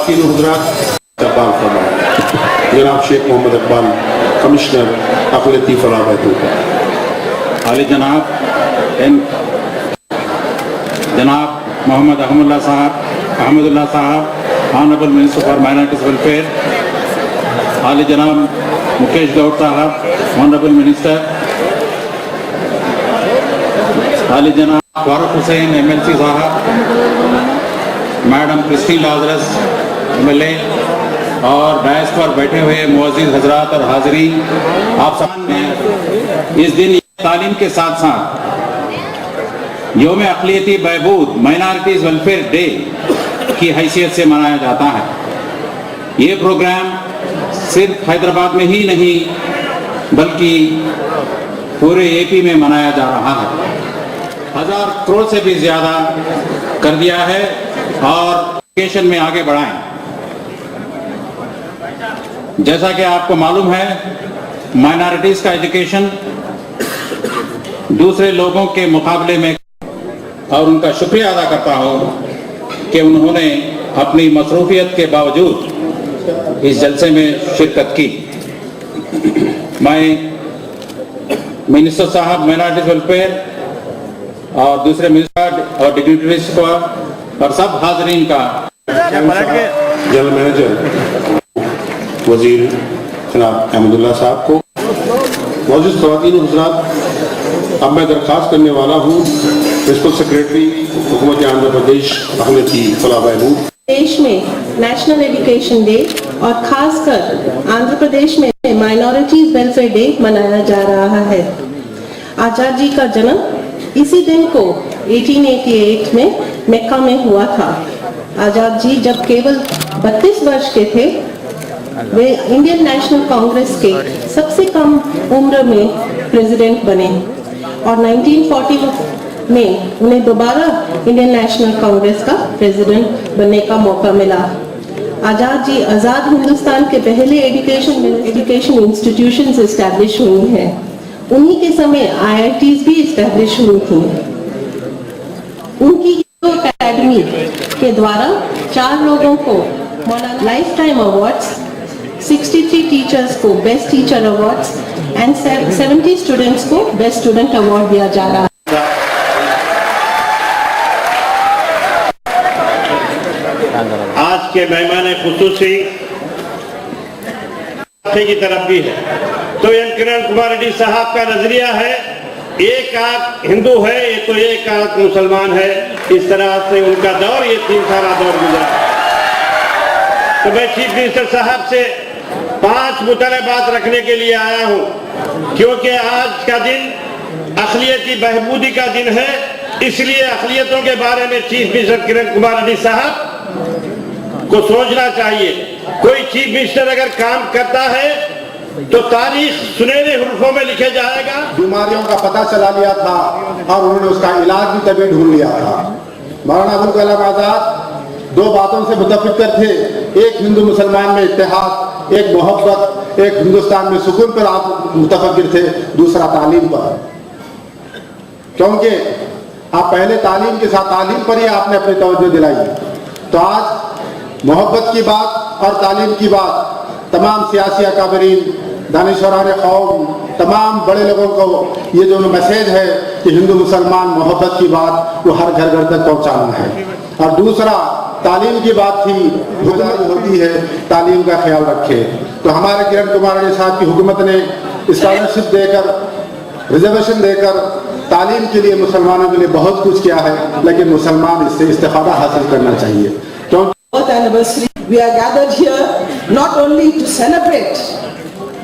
ख्वातीन हुज़रात, इस्तकबाल फरमाएं जनाब शेख मोहम्मद इकबाल, कमिश्नर अक़लियती फलाह बहबूद। आले जनाब मोहम्मद अहमदुल्लाह साहब, honourable minister for minorities welfare. आले जनाब मुकेश गौड़ साहब, ऑनरेबल मिनिस्टर। आले जनाब फारूक हुसैन MLC साहब, मैडम क्रिस्टीन लाजरस MLA, और डायस पर बैठे हुए मुअज़्ज़िज़ हजरात और हाज़रीन, आप सब ने इस दिन तालीम के साथ साथ यौम अक़लियती बहबूद माइनॉरिटीज़ वेलफेयर डे की हैसियत से मनाया जाता है। ये प्रोग्राम सिर्फ हैदराबाद में ही नहीं बल्कि पूरे AP में मनाया जा रहा है। 1000 करोड़ से भी ज़्यादा कर दिया है और एजुकेशन में आगे बढ़ाएं। जैसा कि आपको मालूम है, माइनॉरिटीज़ का एजुकेशन दूसरे लोगों के मुकाबले में, और उनका शुक्रिया अदा करता हूँ कि उन्होंने अपनी मसरूफियत के बावजूद इस जलसे में शिरकत की। मैं मिनिस्टर साहब माइनॉरिटीज़ वेलफेयर और दूसरे मिनिस्टर और डिग्निटरीज को और सब हाजरीन का, जनरल मैनेजर वजीर जनाब अहमदुल्लाह साहब को, मौजूद ख्वातीन हुज़रात, अब मैं दरख्वास्त करने वाला हूँ प्रिंसिपल सेक्रेटरी हुकूमत आंध्र प्रदेश अक़लियती फलाह बहबूद। देश में नेशनल एजुकेशन डे और खासकर आंध्र प्रदेश में माइनॉरिटीज वेलफेयर डे मनाया जा रहा है। आजाद जी का जन्म इसी दिन को 1888 में मक्का में हुआ था। आजाद जी जब केवल 32 वर्ष के थे, वे इंडियन नेशनल कांग्रेस के सबसे कम उम्र में प्रेसिडेंट बने और 1940 में उन्हें दोबारा इंडियन नेशनल कांग्रेस का प्रेसिडेंट बनने का मौका मिला। आजाद जी आज़ाद हिंदुस्तान के पहले एजुकेशन इंस्टीट्यूशंस एस्टैब्लिश हुई हैं। उन्हीं के समय IITs भी एस्टैब्लिश हुई थी। उनकी अकेडमी के द्वारा 4 लोगों को लाइफ टाइम अवार्ड्स, 63 टीचर्स को best teacher awards and 70 students को बेस्ट स्टूडेंट अवार्ड दिया जा रहा है। आज के मेहमान खुसूसी की तरफ भी है, तो एन किरण कुमार रेड्डी साहब का नजरिया है, एक आंख हिंदू है ये तो एक आंख मुसलमान है। इस तरह से उनका दौर, ये 3 साल दौर गुजरा। तो मैं चीफ मिनिस्टर साहब से 5 मुतालबात रखने के लिए आया हूं, क्योंकि आज का दिन अक़लियती बहबूदी का दिन है। इसलिए अक़लियतों के बारे में चीफ मिनिस्टर किरण कुमार रेड्डी साहब को सोचना चाहिए। कोई चीफ मिनिस्टर अगर काम करता है तो तारीख सुनहरे हुर्फों में लिखे जाएगा। बीमारियों का पता चला लिया था और उन्होंने उसका इलाज भी तभी ढूंढ लिया था। मौलाना अबुल कलाम आजाद 2 बातों से मुतफ़िक़र थे, एक हिंदू मुसलमान में इत्तेहाद, एक मोहब्बत, एक हिंदुस्तान में सुकून पर आप मुतफ़िक़र थे, दूसरा तालीम पर। क्योंकि आप पहले तालीम के साथ तालीम पर ही आपने अपनी तवज्जो दिलाई। तो आज मोहब्बत की बात और तालीम की बात तमाम सियासी अकाबरीन, दानिशवरान कौम, तमाम बड़े लोगों को ये जो मैसेज है कि हिंदू मुसलमान मोहब्बत की बात वो हर घर घर तक पहुंचाना है। और दूसरा तालीम की बात थी, हुकूमत होती है तालीम का ख्याल रखे। तो हमारे किरण कुमार रेड्डी साहब की हुकूमत ने स्कॉलरशिप देकर, रिजर्वेशन देकर तालीम के लिए मुसलमानों के लिए बहुत कुछ किया है, लेकिन मुसलमान इससे इस्तिफादा हासिल करना चाहिए। Anniversary, we are gathered here not only to celebrate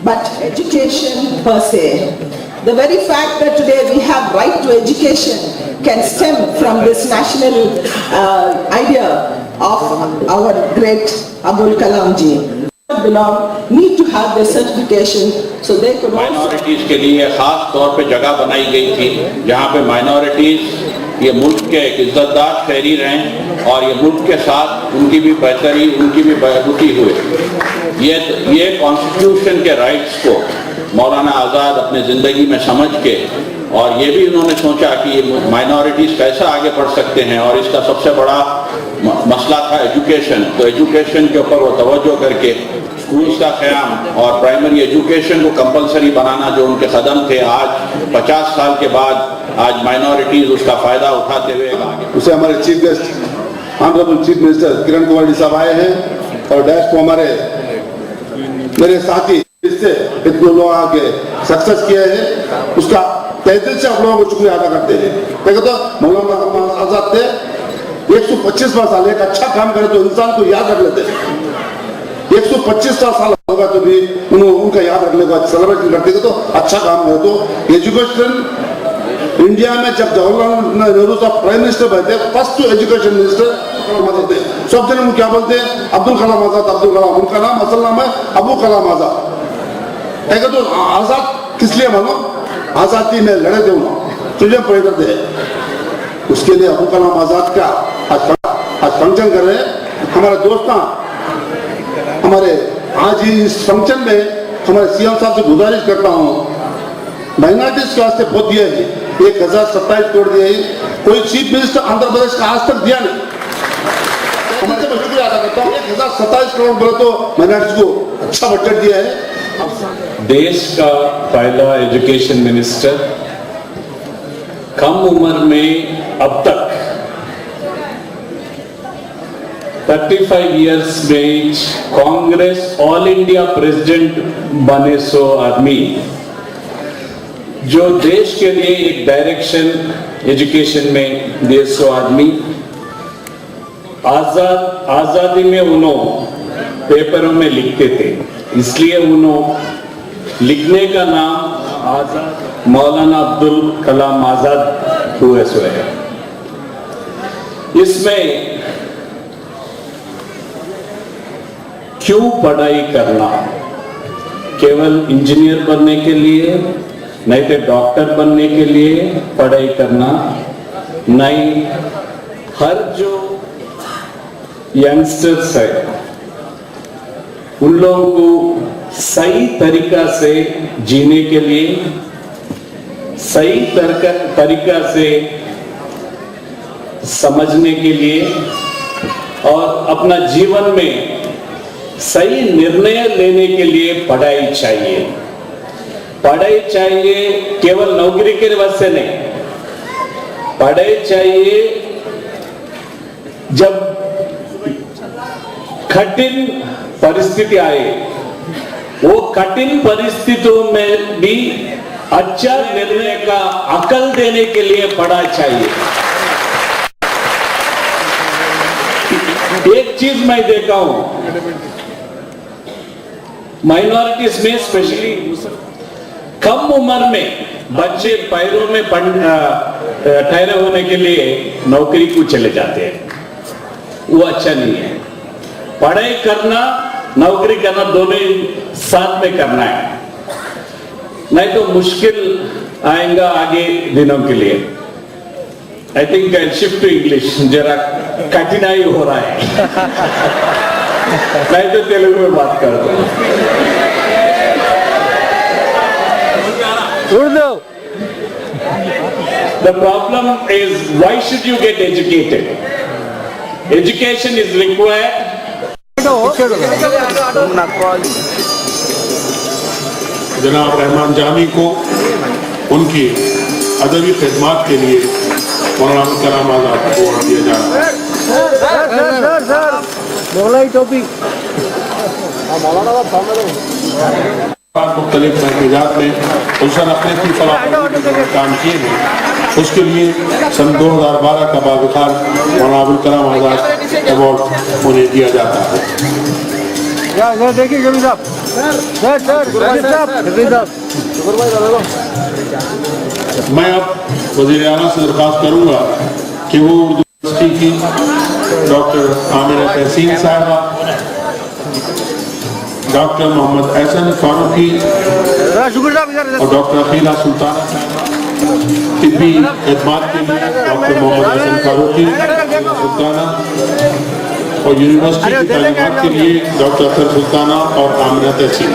but education per se. The very fact that today we have right to education can stem from this national idea of our great Abul Kalam ji. Belong need to have their certification so they could minorities के लिए खास तौर पे जगह बनाई गई थी, जहाँ पे माइनॉरिटीज ये मुल्क के एक इज्जतदार शहरी रहें और ये मुल्क के साथ उनकी भी बेहतरी, उनकी भी बहबूदी हुए। ये कॉन्स्टिट्यूशन के राइट्स को मौलाना आज़ाद अपने ज़िंदगी में समझ के, और ये भी उन्होंने सोचा कि माइनॉरिटीज़ कैसे आगे बढ़ सकते हैं, और इसका सबसे बड़ा मसला था एजुकेशन, तो एजुकेशन के ऊपर वो तवज्जो करके स्कूल्स का क़याम और प्राइमरी एजुकेशन को कंपलसरी बनाना जो उनके कदम थे, आज 50 साल के बाद आज माइनॉरिटीज उसका फ़ायदा उठाते हुए आगे। उसे हमारे chief guest honourable chief minister Kiran Kumar Reddy साहब आए हैं और डैश को हमारे मेरे साथी इससे इतने लोग आके सक्सेस किए हैं, उसका तहे दिल से आप लोगों को शुक्रिया अदा करते हैं। देखो तो मौलाना अब्दुल आजाद थे 125 साल, एक अच्छा काम करे तो इंसान को याद रख लेते हैं। 125 साल होगा तो भी उनका याद रखने का सेलिब्रेट करते तो अच्छा काम है। तो एजुकेशन इंडिया में जब जवाहरलाल नेहरू साहब प्राइम मिनिस्टर बने थे, फर्स्ट एजुकेशन मिनिस्टर थे। सब जन क्या बोलते हैं, अब्दुल कलाम आजाद, अब्दुल कलाम, उनका नाम असल नाम है अबू कलाम आजाद। तो आजाद किस लिए मानो, आजादी में लड़े थे, फ्रीडम फाइटर थे। उसके लिए अबू कलाम आजाद का आज फंक्शन कर रहे हैं हमारे दोस्त। हमारे आज इस फंक्शन में हमारे सीएम साहब से गुजारिश करता हूँ, माइनॉरिटीज के वास्ते बहुत दिया है, 1027 करोड़ दिया है। कोई चीफ मिनिस्टर आंध्र प्रदेश का आज तक दिया नहीं। मैं शुक्रिया अदा करता हूँ, 1027 करोड़ बोले तो माइनॉरिटीज को अच्छा बजट दिया है। देश का पहला एजुकेशन मिनिस्टर, कम उम्र में अब तक 35 इयर्स में कांग्रेस ऑल इंडिया प्रेसिडेंट बने सो आदमी जो देश के लिए एक डायरेक्शन एजुकेशन में दे सो आदमी। आजादी में उन्होंने पेपरों में लिखते थे, इसलिए उन्होंने लिखने का नाम आजाद मौलाना अब्दुल कलाम आजाद हुए सो है। इसमें क्यों पढ़ाई करना, केवल इंजीनियर बनने के लिए, नहीं तो डॉक्टर बनने के लिए पढ़ाई करना नहीं। हर जो यंगस्टर्स है उन लोगों को सही तरीका से जीने के लिए, सही तरीका से समझने के लिए और अपना जीवन में सही निर्णय लेने के लिए पढ़ाई चाहिए। पढ़ाई चाहिए केवल नौकरी के वजह से नहीं, पढ़ाई चाहिए जब कठिन परिस्थिति आए, वो कठिन परिस्थितियों में भी अच्छा निर्णय का अकल देने के लिए पढ़ाई चाहिए। एक चीज मैं देखा हूं माइनॉरिटीज में, स्पेशली कम उम्र में बच्चे पैरों में ठहरे होने के लिए नौकरी को चले जाते हैं, वो अच्छा नहीं है। पढ़ाई करना, नौकरी करना दोनों साथ में करना है, नहीं तो मुश्किल आएगा आगे दिनों के लिए। I think I shift to English, जरा कठिनाई हो रहा है मैं तो तेलुगु में बात करता हूँ। The problem is, why should you get educated? Education is required. जनाब रहमान जामी को उनकी अदबी खिदमत के लिए मौलाना अब्दुल कलाम आजाद को अवार्ड दिया जा रहा है। मुख्तलिफ महफिजात में उनसे अपने काम किए हैं, उसके लिए सन 2012 का बावकार मौलाना अब्दुल कलाम आजाद अवार्ड उन्हें दिया जाता है। देखिए कभी साहब, मैं अब वज़ीर आला से दरख्वास्त करूंगा कि वो उर्दू यूनिवर्सिटी की डॉक्टर आमिना तहसीन साहबा, डॉक्टर मोहम्मद एहसन फारूकी और डॉक्टर अकीला सुल्ताना तिब्बी खिदमत के लिए डॉक्टर मोहम्मद एहसन फारूकी सुल्ताना और यूनिवर्सिटी की तालीमात के लिए डॉक्टर अतर सुल्ताना और आमिना तहसीन।